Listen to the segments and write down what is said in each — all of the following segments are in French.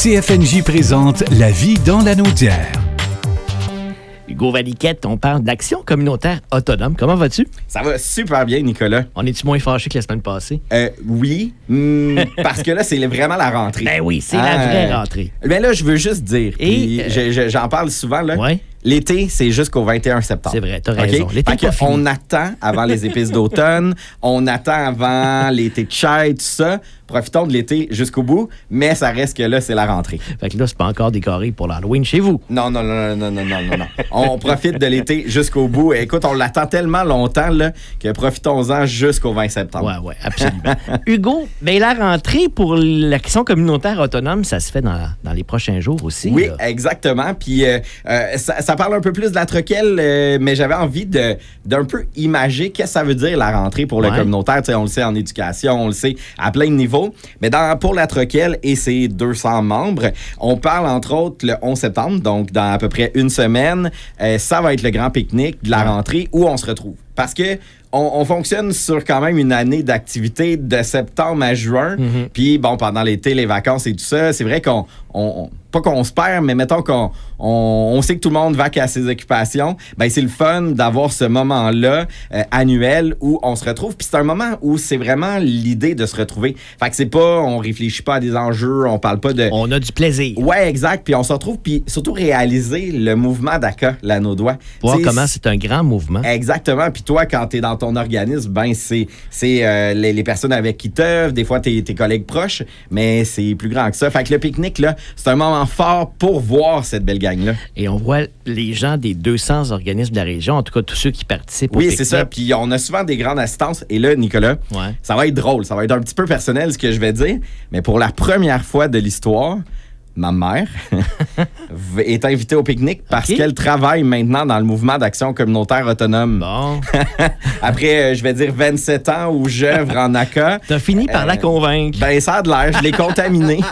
CFNJ présente La vie dans la Naudière. Hugo Valiquette, on parle d'action communautaire autonome. Comment vas-tu? Ça va super bien, Nicolas. On est-tu moins fâché que la semaine passée? Oui, parce que là, c'est vraiment la rentrée. Ben oui, c'est la vraie rentrée. Ben là, je veux juste dire, puis j'en parle souvent, là. Ouais. L'été, c'est jusqu'au 21 septembre. C'est vrai, t'as raison. Okay? L'été, on attend avant les épices d'automne, on attend avant l'été de chai, tout ça. Profitons de l'été jusqu'au bout, mais ça reste que là, c'est la rentrée. Fait que là, c'est pas encore décoré pour l'Halloween chez vous. Non. On profite de l'été jusqu'au bout. Écoute, on l'attend tellement longtemps là, que profitons-en jusqu'au 20 septembre. Oui, absolument. Hugo, ben la rentrée pour l'action communautaire autonome, ça se fait dans les prochains jours aussi. Oui, là. exactement. Puis ça parle un peu plus de la troquelle, mais j'avais envie d'un peu imager qu'est-ce que ça veut dire la rentrée pour le communautaire. T'sais, on le sait en éducation, on le sait à plein de niveaux. Mais pour la troquelle et ses 200 membres, on parle entre autres le 11 septembre, donc dans à peu près une semaine. Ça va être le grand pique-nique de la rentrée où on se retrouve. Parce que on fonctionne sur quand même une année d'activité de septembre à juin. Mm-hmm. Puis, bon, pendant l'été, les vacances et tout ça, c'est vrai qu'on pas qu'on se perd, mais mettons qu'on sait que tout le monde va à ses occupations. Ben c'est le fun d'avoir ce moment-là annuel où on se retrouve. Puis c'est un moment où c'est vraiment l'idée de se retrouver. Fait que c'est pas, on réfléchit pas à des enjeux, on parle pas de... On a du plaisir. Ouais, exact. Puis on se retrouve, puis surtout réaliser le mouvement d'ACA, l'Anaudois. Voir comment c'est un grand mouvement. Exactement. Puis toi, quand t'es dans ton organisme, ben c'est les personnes avec qui t'œuvres, des fois tes collègues proches, mais c'est plus grand que ça. Fait que le pique-nique, là, c'est un moment fort pour voir cette belle gang-là. Et on voit les gens des 200 organismes de la région, en tout cas tous ceux qui participent au pique-nique. Oui, c'est ça. Puis on a souvent des grandes assistances. Et là, Nicolas, ça va être drôle. Ça va être un petit peu personnel ce que je vais dire. Mais pour la première fois de l'histoire, ma mère est invitée au pique-nique parce qu'elle travaille maintenant dans le mouvement d'action communautaire autonome. Bon. Après, je vais dire 27 ans où j'œuvre en ACA. T'as fini par la convaincre. Ben, ça a de l'air. Je l'ai contaminée.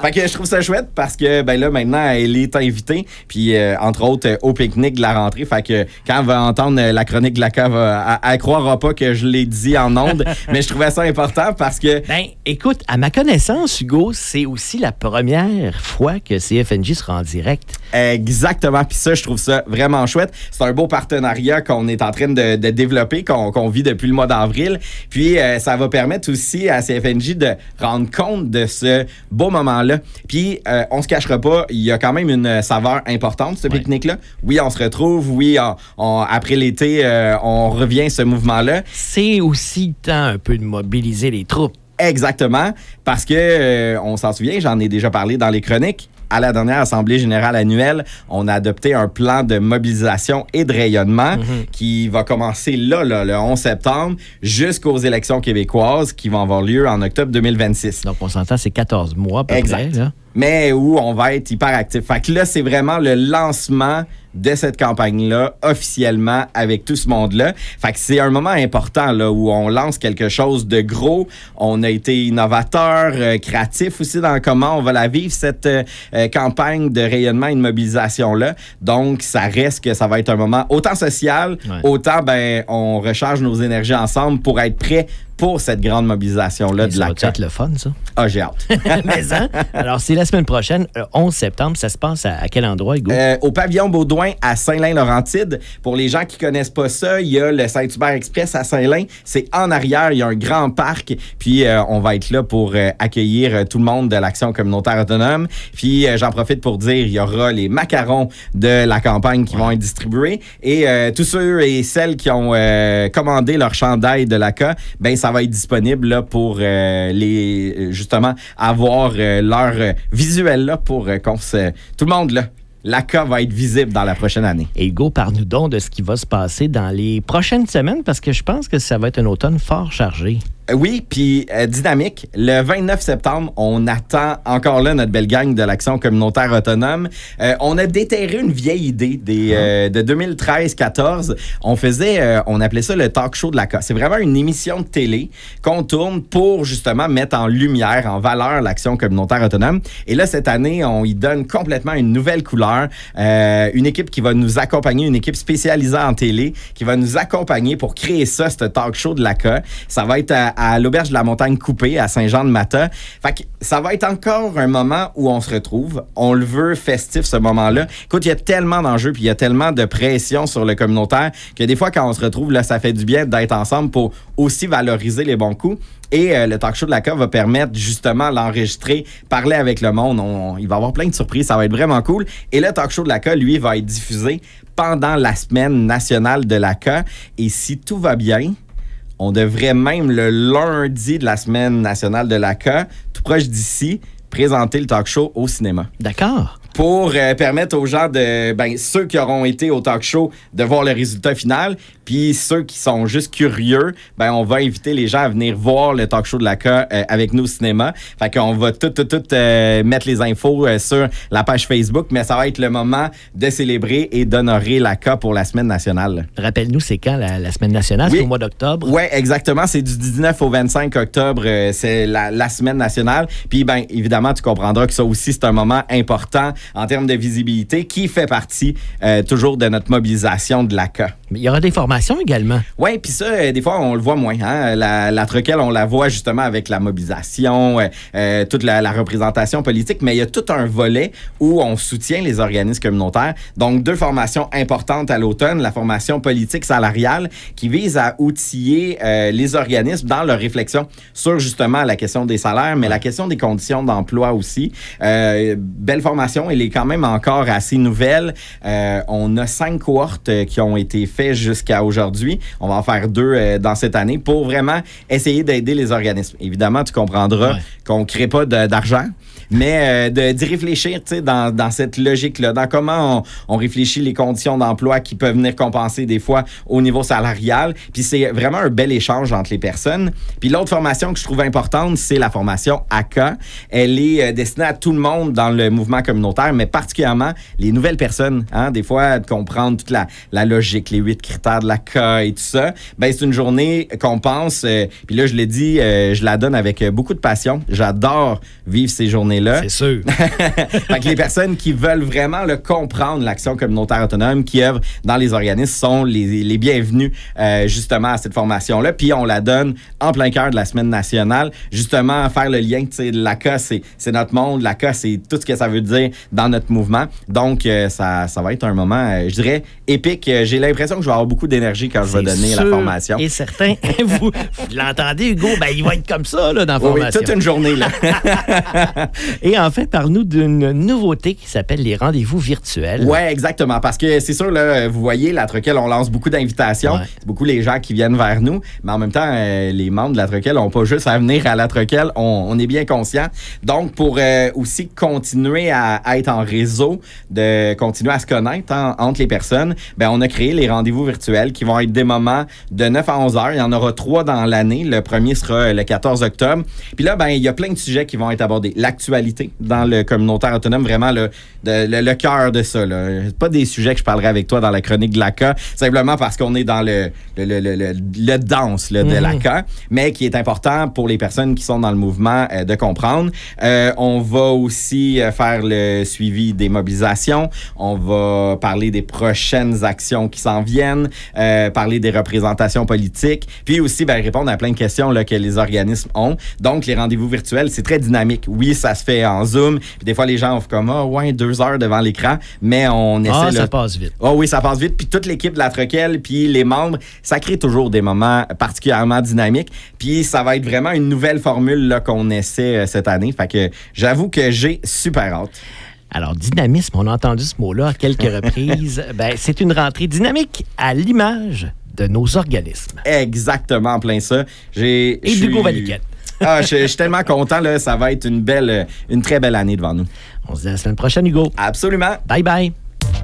Fait que je trouve ça chouette parce que, ben là, maintenant, elle est invitée. Puis, entre autres, au pique-nique de la rentrée. Fait que quand elle va entendre la chronique de l'ACA, elle croira pas que je l'ai dit en ondes. Mais je trouvais ça important parce que... Ben, écoute, à ma connaissance, Hugo, c'est aussi la première fois que CFNJ sera en direct. Exactement. Puis ça, je trouve ça vraiment chouette. C'est un beau partenariat qu'on est en train de développer, qu'on vit depuis le mois d'avril. Puis ça va permettre aussi à CFNJ de rendre compte de ce beau moment-là. Puis on se cachera pas, il y a quand même une saveur importante, ce pique-nique-là. Oui, on se retrouve. Oui, après l'été, on revient ce mouvement-là. C'est aussi le temps un peu de mobiliser les troupes. Exactement, parce que on s'en souvient, j'en ai déjà parlé dans les chroniques. À la dernière Assemblée générale annuelle, on a adopté un plan de mobilisation et de rayonnement qui va commencer là, le 11 septembre, jusqu'aux élections québécoises qui vont avoir lieu en octobre 2026. Donc, on s'entend, c'est 14 mois à peu près. Là. Mais où on va être hyper actif. Fait que là, c'est vraiment le lancement de cette campagne-là, officiellement, avec tout ce monde-là. Fait que c'est un moment important, là, où on lance quelque chose de gros. On a été innovateur, créatif aussi dans comment on va la vivre, cette campagne de rayonnement et de mobilisation-là. Donc, ça reste que ça va être un moment autant social, autant, ben, on recharge nos énergies ensemble pour être prêts pour cette grande mobilisation-là de la CAQ. Ça va être le fun, ça? Ah, j'ai hâte. Mais hein? Alors, c'est la semaine prochaine, le 11 septembre. Ça se passe à quel endroit, Hugo? Au pavillon Baudouin à Saint-Lin-Laurentide. Pour les gens qui connaissent pas ça, il y a le Saint-Hubert Express à Saint-Lin. C'est en arrière, il y a un grand parc. Puis, on va être là pour accueillir tout le monde de l'Action communautaire autonome. Puis, j'en profite pour dire, il y aura les macarons de la campagne qui vont être distribués. Et tous ceux et celles qui ont commandé leur chandail de l'ACA, ben ça va être disponible là, pour justement avoir leur visuel là, pour tout le monde là. L'ACA va être visible dans la prochaine année. Et Hugo, parle-nous donc de ce qui va se passer dans les prochaines semaines parce que je pense que ça va être un automne fort chargé. Oui, puis dynamique. Le 29 septembre, on attend encore là notre belle gang de l'Action communautaire autonome. On a déterré une vieille idée de 2013-14. On appelait ça le talk show de l'ACA. C'est vraiment une émission de télé qu'on tourne pour justement mettre en lumière, en valeur l'Action communautaire autonome. Et là, cette année, on y donne complètement une nouvelle couleur. Une équipe qui va nous accompagner, une équipe spécialisée en télé qui va nous accompagner pour créer ça, ce talk show de l'ACA. Ça va être à l'Auberge de la Montagne Coupée, à Saint-Jean-de-Mata. Fait que ça va être encore un moment où on se retrouve. On le veut festif, ce moment-là. Écoute, il y a tellement d'enjeux puis il y a tellement de pression sur le communautaire que des fois, quand on se retrouve, là, ça fait du bien d'être ensemble pour aussi valoriser les bons coups. Et le talk show de la CA va permettre justement l'enregistrer, parler avec le monde. Il va y avoir plein de surprises, ça va être vraiment cool. Et le talk show de la CA, lui, va être diffusé pendant la semaine nationale de la CA. Et si tout va bien, on devrait même le lundi de la semaine nationale de la CA, tout proche d'ici, présenter le talk show au cinéma. D'accord. Pour permettre aux gens ceux qui auront été au talk show de voir le résultat final, puis ceux qui sont juste curieux, on va inviter les gens à venir voir le talk show de la CA avec nous au cinéma. Fait qu'on va tout mettre les infos sur la page Facebook, mais ça va être le moment de célébrer et d'honorer la CA pour la semaine nationale. Rappelle-nous, c'est quand la semaine nationale? Oui. C'est au mois d'octobre? Oui, exactement. C'est du 19 au 25 octobre. C'est la semaine nationale. Puis, évidemment, tu comprendras que ça aussi, c'est un moment important en termes de visibilité qui fait partie toujours de notre mobilisation de la CA. Mais il y aura des formations également. Oui, puis ça, des fois, on le voit moins. Hein? La Troquelle, on la voit justement avec la mobilisation, toute la représentation politique, mais il y a tout un volet où on soutient les organismes communautaires. Donc, 2 formations importantes à l'automne. La formation politique salariale qui vise à outiller les organismes dans leur réflexion sur justement la question des salaires, mais la question des conditions d'emploi aussi. Belle formation, elle est quand même encore assez nouvelle. On a 5 cohortes qui ont été faites jusqu'à aujourd'hui. On va en faire 2 dans cette année pour vraiment essayer d'aider les organismes. Évidemment, tu comprendras qu'on ne crée pas d'argent, mais d'y réfléchir dans cette logique-là, dans comment on réfléchit les conditions d'emploi qui peuvent venir compenser des fois au niveau salarial. Puis c'est vraiment un bel échange entre les personnes. Puis l'autre formation que je trouve importante, c'est la formation ACA. Elle est destinée à tout le monde dans le mouvement communautaire, mais particulièrement les nouvelles personnes. Hein? Des fois, de comprendre toute la logique, les 8 critères de l'ACA et tout ça. C'est une journée qu'on pense, puis là, je l'ai dit, je la donne avec beaucoup de passion. J'adore vivre ces journées-là. C'est sûr. Fait que les personnes qui veulent vraiment comprendre l'action communautaire autonome, qui œuvrent dans les organismes, sont les bienvenus justement à cette formation-là. Puis on la donne en plein cœur de la semaine nationale, justement faire le lien, l'ACA, c'est notre monde, l'ACA, c'est tout ce que ça veut dire dans notre mouvement. Donc, ça va être un moment, je dirais, épique. J'ai l'impression que je vais avoir beaucoup d'énergie quand je vais donner la formation. Et certain, vous l'entendez, Hugo, il va être comme ça là, dans la formation. Oui, toute une journée. Là. Et enfin, parle-nous d'une nouveauté qui s'appelle les rendez-vous virtuels. Oui, exactement. Parce que c'est sûr, là, vous voyez, la Troquelle, on lance beaucoup d'invitations. Ouais. C'est beaucoup les gens qui viennent vers nous. Mais en même temps, les membres de la Troquelle n'ont pas juste à venir à la Troquelle. On est bien conscients. Donc, pour aussi continuer à être en réseau, de continuer à se connaître entre les personnes, on a créé les rendez-vous virtuels qui vont être des moments de 9 à 11 heures. Il y en aura 3 dans l'année. Le premier sera le 14 octobre. Puis là, il y a plein de sujets qui vont être abordés. L'actualité dans le communautaire autonome, vraiment le cœur de ça. C'est pas des sujets que je parlerai avec toi dans la chronique de l'ACA, simplement parce qu'on est dans le dense de l'ACA, mais qui est important pour les personnes qui sont dans le mouvement de comprendre. On va aussi faire le suivi des mobilisations. On va parler des prochaines actions qui s'en viennent, parler des représentations politiques, puis aussi répondre à plein de questions là, que les organismes ont. Donc, les rendez-vous virtuels, c'est très dynamique. Oui, ça se fait en Zoom, puis des fois, les gens ont comme 2 heures devant l'écran, mais on essaie... ça passe vite. Oui, ça passe vite. Puis toute l'équipe de la Troquelle, puis les membres, ça crée toujours des moments particulièrement dynamiques. Puis ça va être vraiment une nouvelle formule là, qu'on essaie cette année. Fait que j'avoue que j'ai super hâte. Alors, dynamisme, on a entendu ce mot-là à quelques reprises. C'est une rentrée dynamique à l'image de nos organismes. Exactement, plein ça. Et d'Hugo Valiquette. Je suis tellement content. Là, ça va être une très belle année devant nous. On se dit à la semaine prochaine, Hugo. Absolument. Bye bye.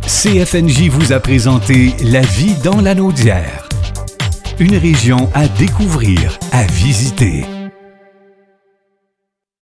CFNJ vous a présenté La vie dans la Naudière. Une région à découvrir, à visiter.